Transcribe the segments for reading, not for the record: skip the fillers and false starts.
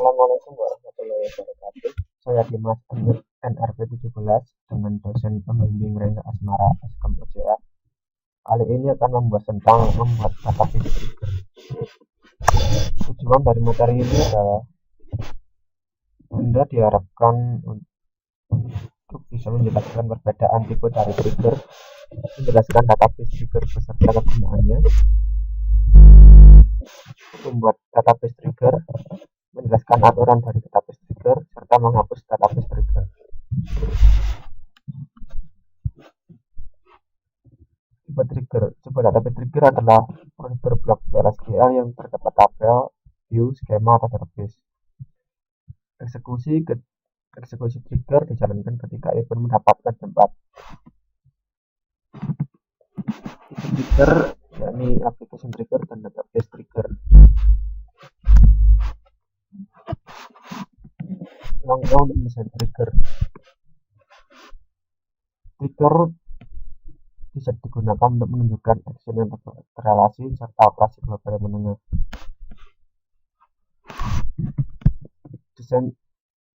Assalamualaikum warahmatullahi wabarakatuh. Saya Dimas NRP 17 dengan dosen pembimbing Rengga Asmara Askom OJA. Kali ini akan membahas tentang membuat database trigger. Tujuan dari materi ini adalah Anda diharapkan untuk bisa menjelaskan perbedaan tipe dari trigger, menjelaskan database trigger beserta kegunaannya, membuat database trigger, menjelaskan aturan dari database trigger, serta menghapus database trigger. Tipe trigger. Tipe database trigger adalah prosedur blok VLSQL yang terdapat tabel, view, skema, atau database. Eksekusi trigger dijalankan ketika event mendapatkan tempat. Tipe trigger yakni application trigger dan database trigger. Langkah untuk mendesain trigger. Trigger bisa digunakan untuk menunjukkan action yang terrelasi serta operasi global yang menengah. Desain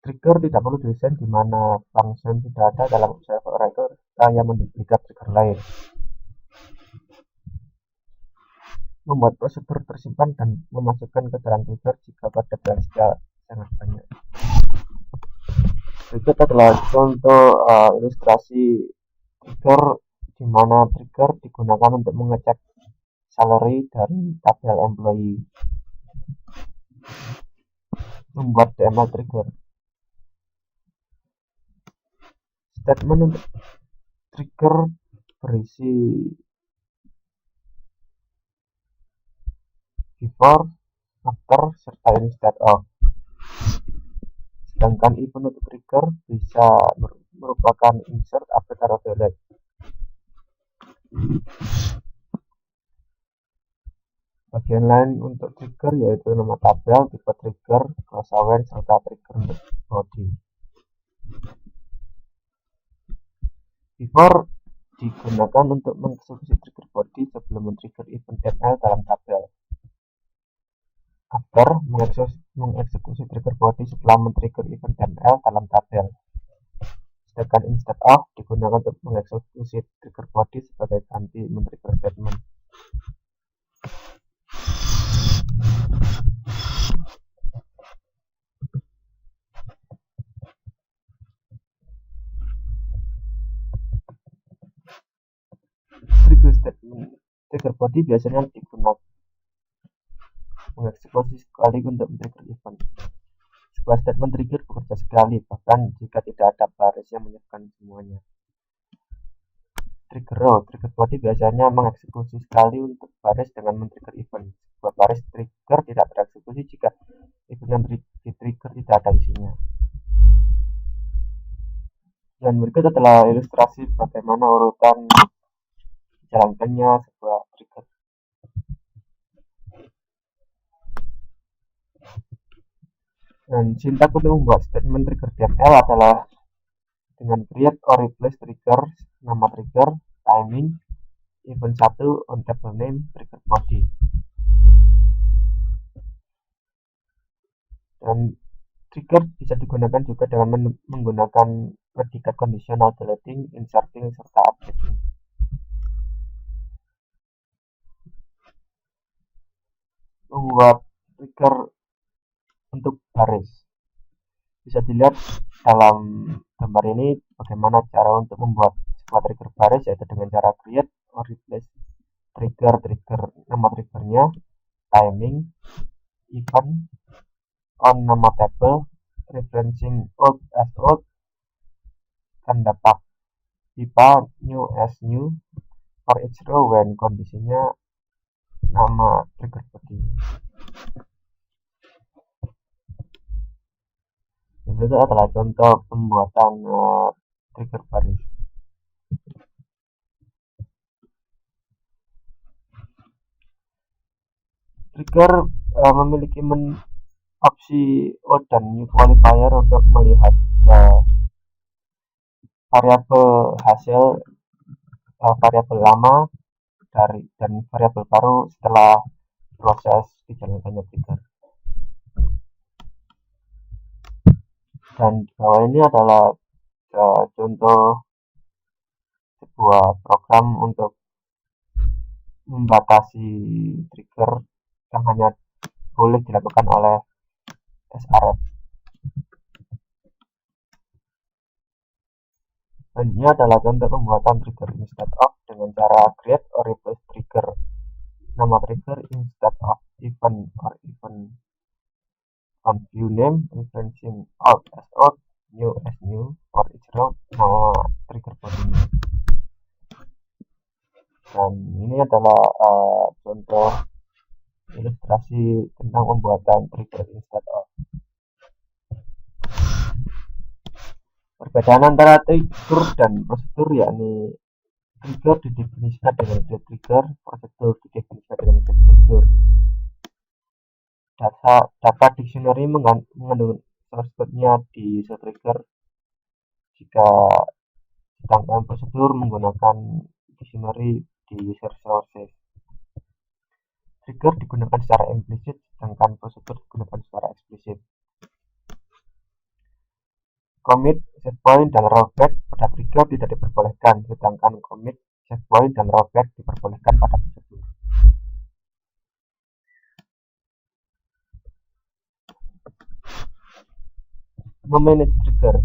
trigger tidak perlu desain di mana function sudah ada dalam observer operator yang menduplikat trigger lain. Membuat prosedur tersimpan dan memasukkan ke dalam trigger jika potensial sangat banyak. Berikut adalah contoh ilustrasi trigger di mana trigger digunakan untuk mengecek salary dari tabel employee. Membuat DML trigger. Statement untuk trigger berisi before, after, serta instead of. Sedangkan event untuk trigger bisa merupakan insert, update, atau delete. Bagian lain untuk trigger yaitu nama tabel, tipe trigger, close event, serta trigger untuk body. Before digunakan untuk mengeksekusi trigger body sebelum men-trigger event DML dalam tabel. After mengeksekusi trigger body setelah men-trigger event DML dalam tabel. Sedangkan instead of digunakan untuk mengeksekusi trigger body sebagai ganti men-trigger statement. Trigger statement. Trigger body biasanya digunakan mengeksekusi sekali untuk men-trigger event. Sebuah statement trigger bekerja sekali, bahkan jika tidak ada baris yang menyiapkan semuanya. Trigger row. Trigger body biasanya mengeksekusi sekali untuk baris dengan men-trigger event. Sebuah baris trigger tidak tereksekusi jika event yang di-trigger tidak ada isinya. Dan berikut adalah ilustrasi bagaimana urutan dijalankannya sebuah trigger. Dan sintak untuk membuat statement trigger DML adalah dengan create or replace trigger, nama trigger, timing, event 1, on table name, trigger body. Dan trigger bisa digunakan juga dengan menggunakan predikat conditional, deleting, inserting, serta updating. Membuat trigger untuk baris. Bisa dilihat dalam gambar ini bagaimana cara untuk membuat sebuah trigger baris, yaitu dengan cara create or replace trigger, nama triggernya, timing, event, on nama table, referencing old as old, tanda pipa, new as new, for each row when kondisinya nama trigger body. Itu adalah contoh pembuatan trigger baris. Trigger memiliki opsi old dan new qualifier untuk melihat variabel hasil, variabel lama dan variabel baru setelah proses dijalankannya trigger. Dan di bawah ini adalah contoh sebuah program untuk membatasi trigger yang hanya boleh dilakukan oleh SRF. Selanjutnya adalah contoh pembuatan trigger instead of dengan cara create or replace trigger. Nama trigger instead of event or event on view name referencing old as old, new as new for each route, nama trigger bodinya. Dan ini adalah contoh ilustrasi tentang pembuatan trigger instead of. Perbedaan antara trigger dan prosedur yakni trigger didefinisikan dengan create trigger, prosedur didefinisikan dengan create prosedur. Data dictionary mengandung source code-nya di user trigger, jika sedangkan prosedur menggunakan dictionary di user sources. Trigger digunakan secara implisit, sedangkan prosedur digunakan secara eksplisit. Commit, setpoint, dan rollback pada trigger tidak diperbolehkan, sedangkan commit, setpoint, dan rollback diperbolehkan pada prosedur. Memanage trigger.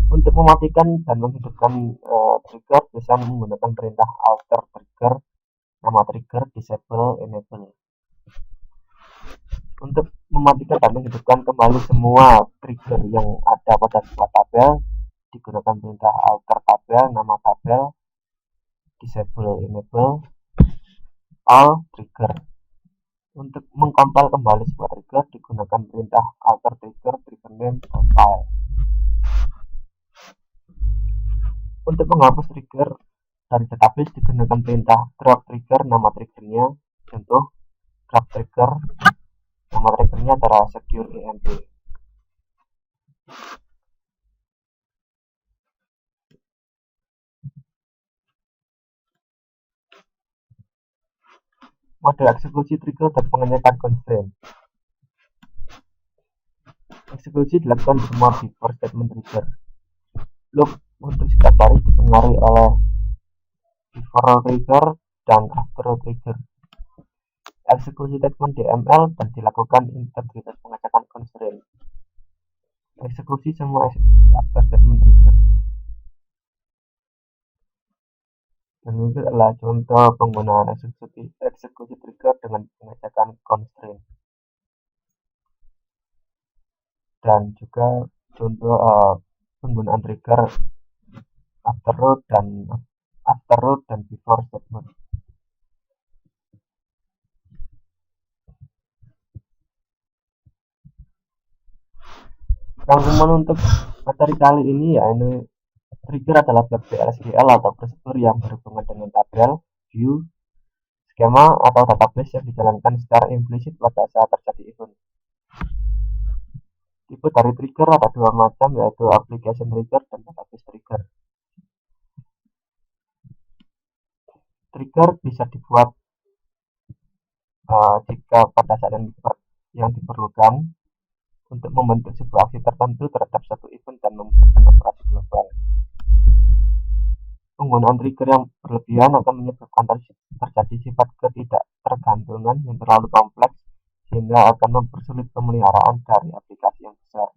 Untuk mematikan dan menghidupkan trigger bisa menggunakan perintah alter trigger, nama trigger, disable, enable. Untuk mematikan dan menghidupkan kembali semua trigger yang ada pada sebuah tabel digunakan perintah alter tabel, nama tabel, disable, enable, all trigger. Untuk mengkompil kembali sebuah trigger digunakan perintah alter trigger, trigger name, compile. Untuk menghapus trigger dari database digunakan perintah drop trigger, nama triggernya. Contoh drop trigger, nama triggernya adalah secure EMP. Model eksekusi trigger dan pengecekan constraint. Eksekusi dilakukan di semua before statement trigger. Loop untuk setiap kali dipengaruhi oleh before trigger dan after trigger. Eksekusi statement DML dan dilakukan integritas pengecekan constraint. Eksekusi semua after statement trigger. Dan ini adalah contoh penggunaan eksekusi trigger dengan pengecekan constraint. Dan juga contoh penggunaan trigger after root dan before statement. Rangkuman untuk materi kali ini ini trigger adalah blok BLSQL atau prosedur yang berhubungan dengan tabel, view, skema, atau database yang dijalankan secara implisit pada saat terjadi event. Tipe dari trigger ada dua macam, yaitu application trigger dan database trigger. Trigger bisa dibuat jika pada saat yang diperlukan untuk membentuk sebuah aksi tertentu terhadap satu event dan memusatkan operasi global. Penggunaan trigger yang berlebihan akan menyebabkan terjadi sifat ketidaktergantungan yang terlalu kompleks sehingga akan mempersulit pemeliharaan dari aplikasi yang besar.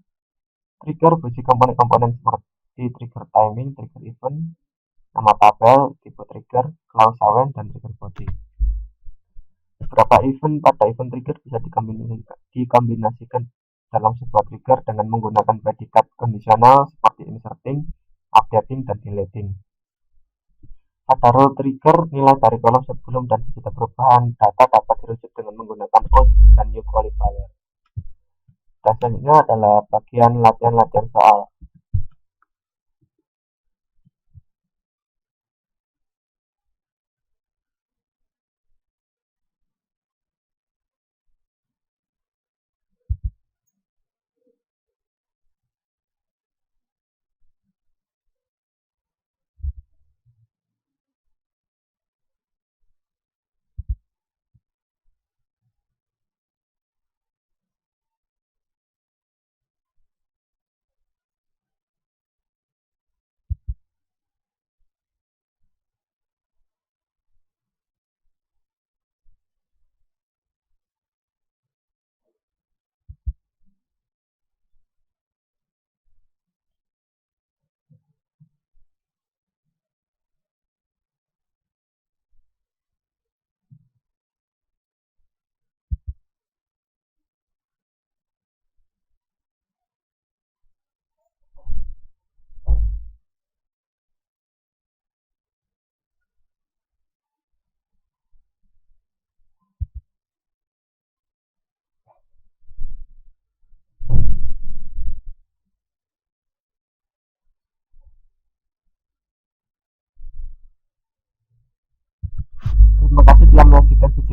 Trigger berisi komponen-komponen seperti trigger timing, trigger event, nama tabel, tipe trigger, clause event, dan trigger body. Beberapa event pada event trigger bisa dikombinasikan dalam sebuah trigger dengan menggunakan predikat kondisional seperti inserting, updating, dan deleting. Pada role trigger, nilai dari kolom sebelum dan sesudah perubahan data dapat dirujuk dengan menggunakan old dan new qualifier. Dan selanjutnya adalah bagian latihan-latihan soal.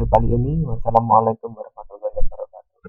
kali ini. Wassalamualaikum warahmatullahi wabarakatuh.